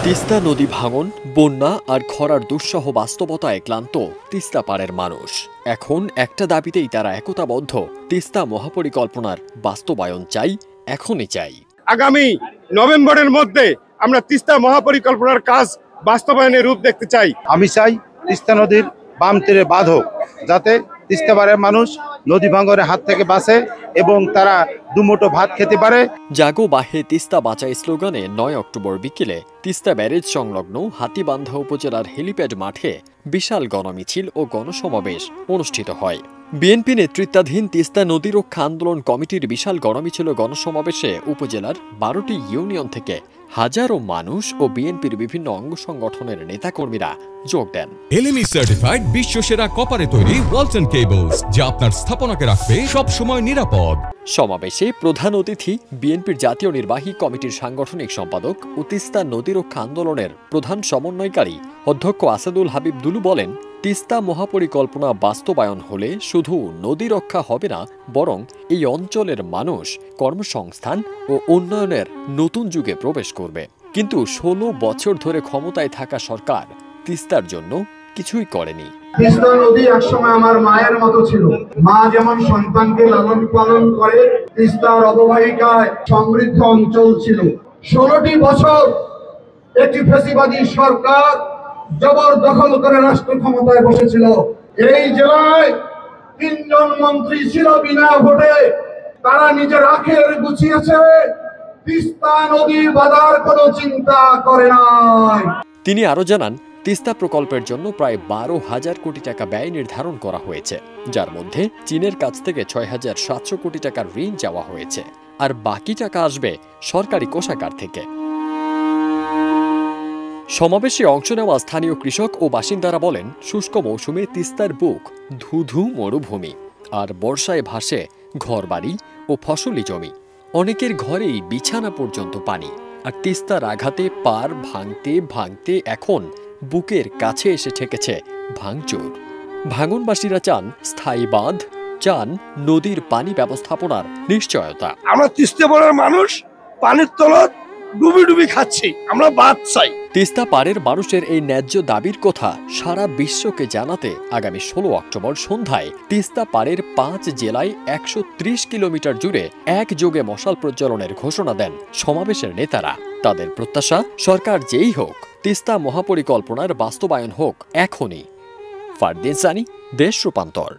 তিস্তা নদী ভাঙন, বন্যা আর খরার দুঃসহ বাস্তবতায় ক্লান্ত তিস্তা পাড়ের মানুষ। এখন একটা দাবিতেই তারা একতাবদ্ধ, তিস্তা মহাপরিকল্পনার বাস্তবায়ন চাই, এখনই চাই। আগামী নভেম্বরের মধ্যে আমরা তিস্তা মহাপরিকল্পনার কাজ বাস্তবায়নের রূপ দেখতে চাই। আমি চাই তিস্তা নদীর বাম তীরে বাঁধ হোক, যাতে তিস্তা পাড়ের মানুষ নদী ভাঙনের হাত থেকে বাঁচে এবং তারা দুমুঠো ভাত খেতে পারে। জাগো বাহে তিস্তা বাঁচাই স্লোগানে ৯ অক্টোবর বিকেলে তিস্তা ব্যারেজ সংলগ্ন হাতীবান্ধা উপজেলার হেলিপ্যাড মাঠে বিশাল গণমিছিল ও গণসমাবেশ অনুষ্ঠিত হয়। বিএনপি নেতৃত্বাধীন তিস্তা নদী রক্ষা আন্দোলন কমিটির বিশাল গণমিছিল ও গণসমাবেশে উপজেলার ১২টি ইউনিয়ন থেকে হাজারো মানুষ ও বিএনপির বিভিন্ন অঙ্গ সংগঠনের নেতাকর্মীরা যোগ দেন। এলএমই সার্টিফাইড বিশ্বসেরা কপারে তৈরি ওয়ালটন কেবলস, যা আপনার স্থাপনাকে রাখবে সব সময় নিরাপদ। সমাবেশে প্রধান অতিথি বিএনপির জাতীয় নির্বাহী কমিটির সাংগঠনিক সম্পাদক ও তিস্তা নদী রক্ষা আন্দোলনের প্রধান সমন্বয়কারী অধ্যক্ষ আসাদুল হাবিব দুলু বলেন, তিস্তা মহাপরিকল্পনা বাস্তবায়ন হলে শুধু নদী রক্ষা হবে না, বরং এই অঞ্চলের মানুষ কর্মসংস্থান ও উন্নয়নের নতুন যুগে প্রবেশ করবে। কিন্তু ১৬ বছর ধরে ক্ষমতায় থাকা সরকার তিস্তার জন্য কিছুই করেনি। তিস্তা নদী একসময় আমার মায়ের মতো ছিল। মা যেমন সন্তানকে লালন পালন করে, তিস্তার অববাহিকায় সমৃদ্ধ অঞ্চল ছিল। ১৬টি বছর একটি ফ্যাসিবাদী সরকার জবরদখল করে রাষ্ট্র ক্ষমতায় বসেছিল। এই জেলায় ৩ জন মন্ত্রী ছিল বিনা ভোটে। তারা নিজের আখের গুছিয়েছে, তিস্তা নদী বাঁধার কোনো চিন্তা করে নাই। তিনি আরো জানান, তিস্তা প্রকল্পের জন্য প্রায় ১২,০০০ কোটি টাকা ব্যয় নির্ধারণ করা হয়েছে, যার মধ্যে চীনের কাছ থেকে ৬,৭০০ কোটি টাকার ঋণ চাওয়া হয়েছে, আর বাকি টাকা আসবে সরকারি কোষাগার থেকে। সমাবেশে অংশ নেওয়া স্থানীয় কৃষক ও বাসিন্দারা বলেন, শুষ্ক মৌসুমে তিস্তার বুক ধুধু মরুভূমি, আর বর্ষায় ভাসে ঘরবাড়ি ও ফসলি জমি। অনেকের ঘরেই বিছানা পর্যন্ত পানি, আর তিস্তার আঘাতে পার ভাঙতে ভাঙতে এখন বুকের কাছে এসে ঠেকেছে ভাঙচুর। ভাঙনবাসীরা চান স্থায়ী বাঁধ, চান নদীর পানি ব্যবস্থাপনার নিশ্চয়তা। আমরা তিস্তা পাড়ের মানুষ পানির তলত ডুবি ডুবি খাচ্ছি, আমরা বাঁধ চাই। তিস্তা পাড়ের মানুষের এই ন্যায্য দাবির কথা সারা বিশ্বকে জানাতে আগামী ১৬ অক্টোবর সন্ধ্যায় তিস্তা পাড়ের ৫ জেলায় ১৩০ কিলোমিটার জুড়ে একযোগে মশাল প্রজ্বলনের ঘোষণা দেন সমাবেশের নেতারা। তাদের প্রত্যাশা, সরকার যেই হোক, তিস্তা মহাপরিকল্পনার বাস্তবায়ন হোক এখনই। ফারদিন সানি, দেশ রূপান্তর।